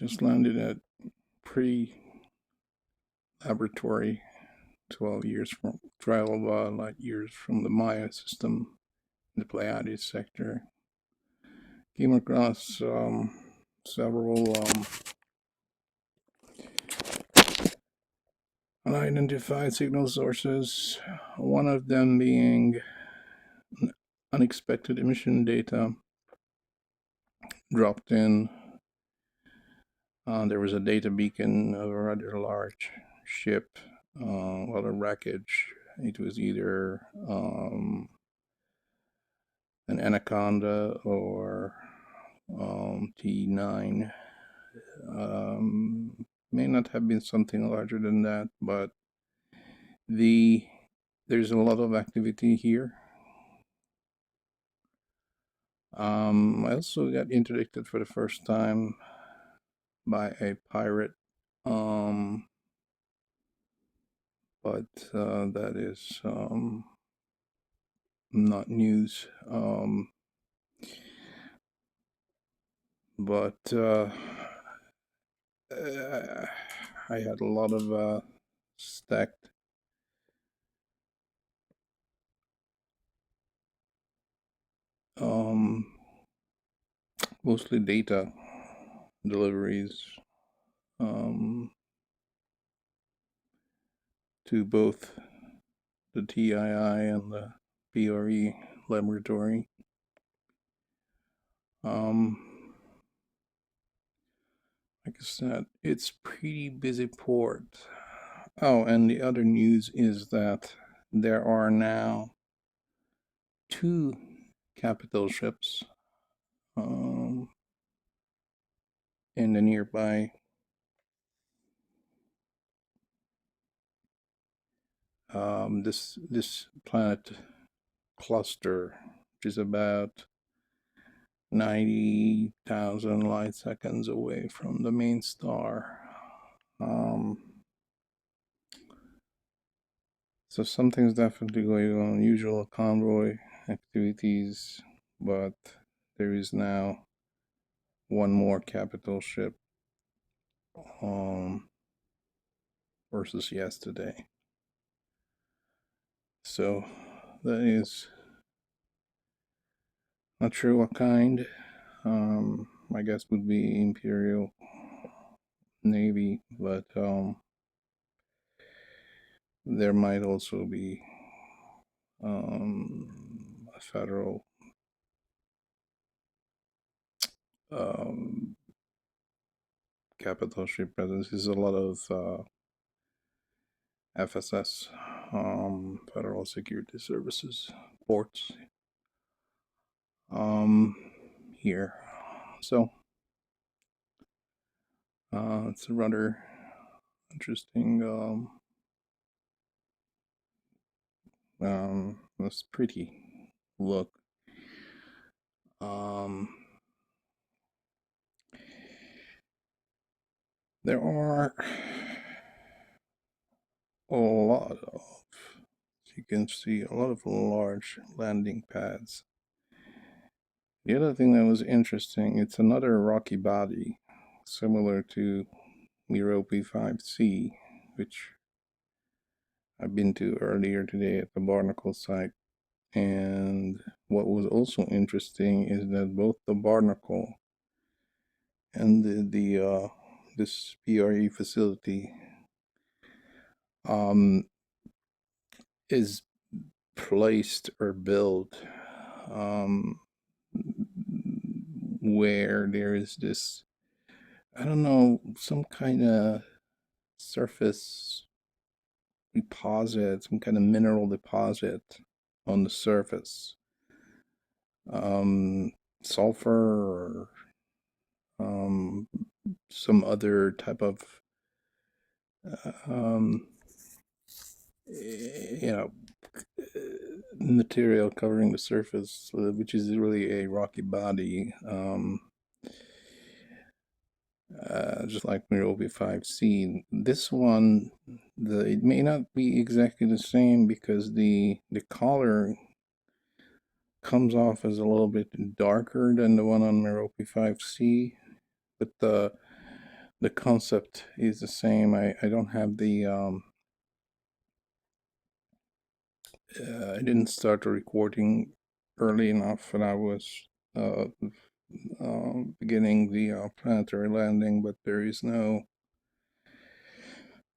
Just landed at pre-laboratory, 12 years from 12 light years from the Maia system in the Pleiades sector. Came across several unidentified signal sources, one of them being unexpected emission data dropped in. There was a data beacon of a rather large ship, a lot of wreckage. It was either an Anaconda or T9. May not have been something larger than that, but there's a lot of activity here. I also got interdicted for the first time by a pirate, but that is not news. But I had a lot of stacked mostly data deliveries to both the TII and the PRE laboratory. Like I said, it's pretty busy port. Oh, and the other news is that there are now 2 capital ships in the nearby this planet cluster, which is about 90,000 light seconds away from the main star. So something's definitely going on. Usual convoy activities, but there is now one more capital ship versus yesterday. So that is not sure what kind. I guess would be Imperial Navy, but there might also be a federal capital ship presence. There's a lot of FSS, Federal Security Services ports here. So it's a rather interesting, this pretty look. There are a lot of, as you can see, a lot of large landing pads. The other thing that was interesting, it's another rocky body, similar to Merope 5C, which I've been to earlier today at the Barnacle site. And what was also interesting is that both the Barnacle and this PRE facility is placed or built where there is this, I don't know, some kind of surface deposit, some kind of mineral deposit on the surface. Sulfur or some other type of material covering the surface, which is really a rocky body, just like Merope 5C. This one, it may not be exactly the same because the color comes off as a little bit darker than the one on Merope 5C, but the concept is the same. I don't have the I didn't start recording early enough when I was uh, beginning the planetary landing, but there is no,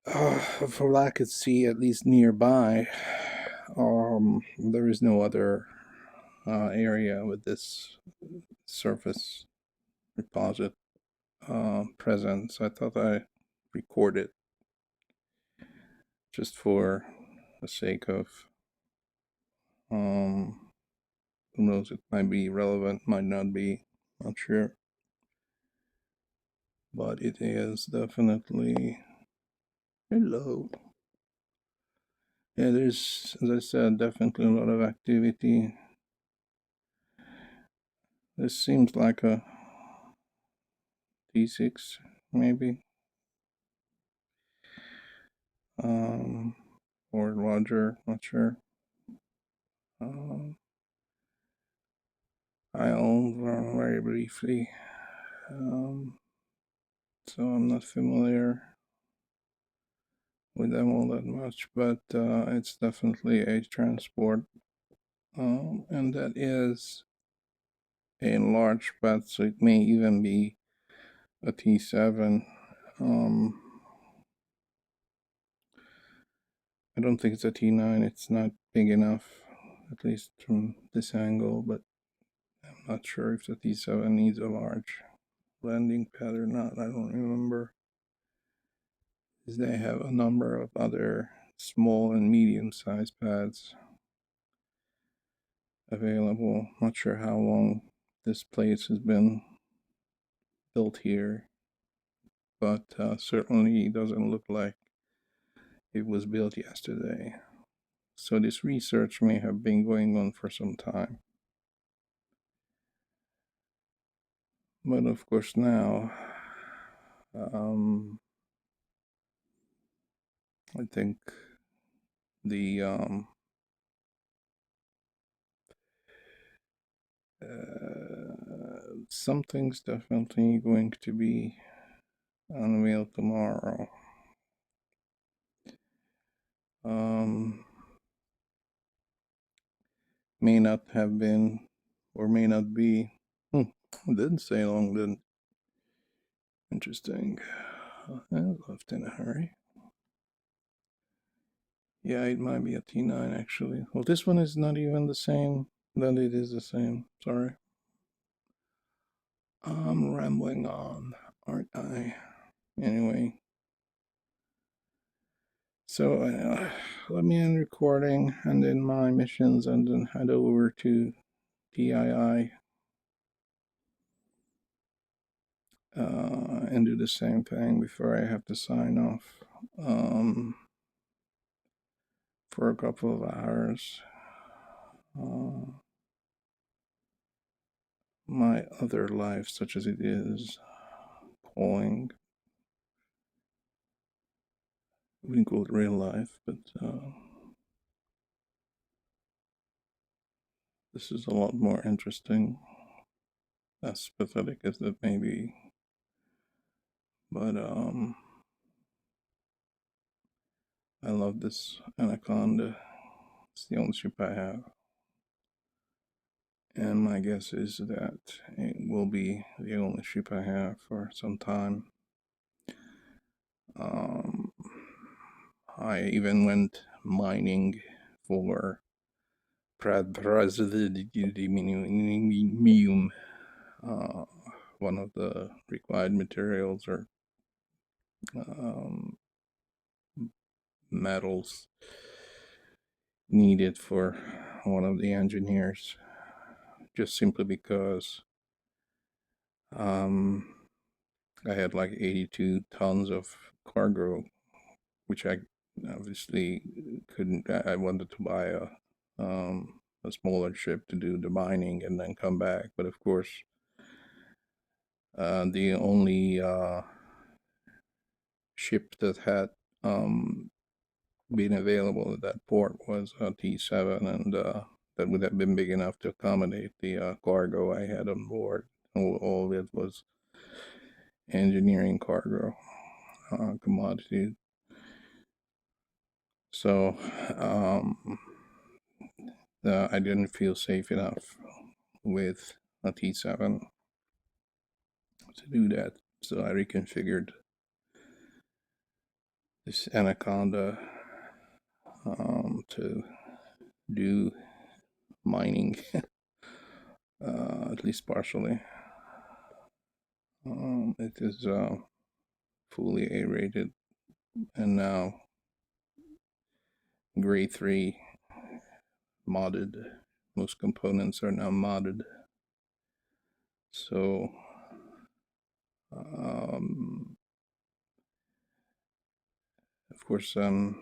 from what I could see, at least nearby, there is no other area with this surface deposit present. So I thought I recorded just for the sake of, um, who knows, it might be relevant, might not be, not sure. But it is definitely, hello. Yeah, there's, as I said, definitely a lot of activity. This seems like a T6, maybe, um, or larger, not sure. Um, I owned one very briefly, so I'm not familiar with them all that much, but it's definitely a transport, and that is a large pad, so it may even be a T7. I don't think it's a T9. It's not big enough, at least from this angle, but I'm not sure if the T7 needs a large landing pad or not. I don't remember. They have a number of other small and medium-sized pads available. Not sure how long this place has been built here, but certainly doesn't look like it was built yesterday. So this research may have been going on for some time. But of course now, I think the something's definitely going to be unveiled tomorrow. May not have been, or may not be. Didn't say long, didn't. Interesting. I left in a hurry. Yeah, it might be a T9 actually. Well, this one is not even the same. Then it is the same. Sorry. I'm rambling on, aren't I? Anyway, so let me end recording and then my missions and then head over to DII and do the same thing before I have to sign off for a couple of hours. My other life, such as it is, calling. We wouldn't call it real life, but this is a lot more interesting, as pathetic as that may be. But I love this Anaconda. It's the only ship I have. And my guess is that it will be the only ship I have for some time. I even went mining for Pradrasdimium, one of the required materials or metals needed for one of the engineers, just simply because I had like 82 tons of cargo, which I obviously couldn't. I wanted to buy a smaller ship to do the mining and then come back, but of course, the only ship that had been available at that port was a T7, and that would have been big enough to accommodate the cargo I had on board. All it was engineering cargo commodity. So I didn't feel safe enough with a T7 to do that. So I reconfigured this Anaconda to do mining, at least partially. It is fully A-rated, and now grade 3 modded. Most components are now modded. So of course I'm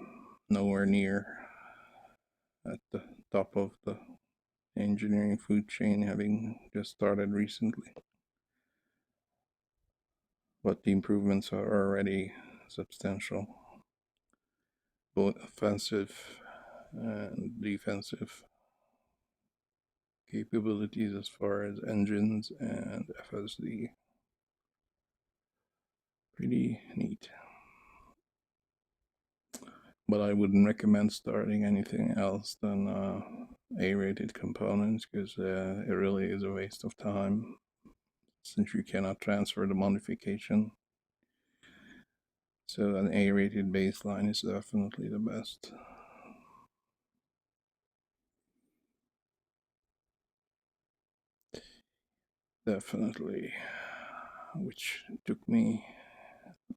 nowhere near at the top of the engineering food chain, having just started recently. But the improvements are already substantial, both offensive and defensive capabilities as far as engines and FSD. Pretty neat. But I wouldn't recommend starting anything else than A-rated components, because it really is a waste of time since you cannot transfer the modification. So an A-rated baseline is definitely the best. Definitely, which took me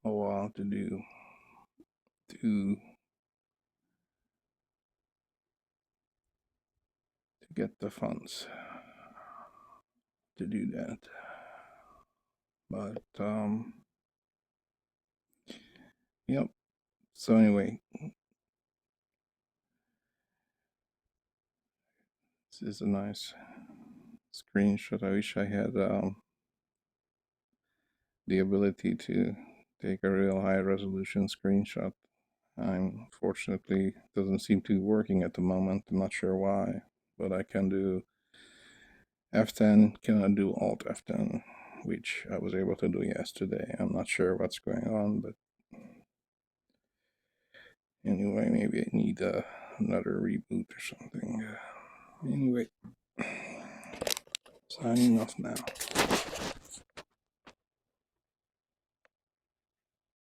a while to do, to get the funds to do that. But yep. So anyway, this is a nice screenshot. I wish I had the ability to take a real high resolution screenshot. Unfortunately, doesn't seem to be working at the moment. I'm not sure why, but I can do F10, cannot do Alt F10, which I was able to do yesterday. I'm not sure what's going on, but anyway, maybe I need another reboot or something. Anyway, signing off now.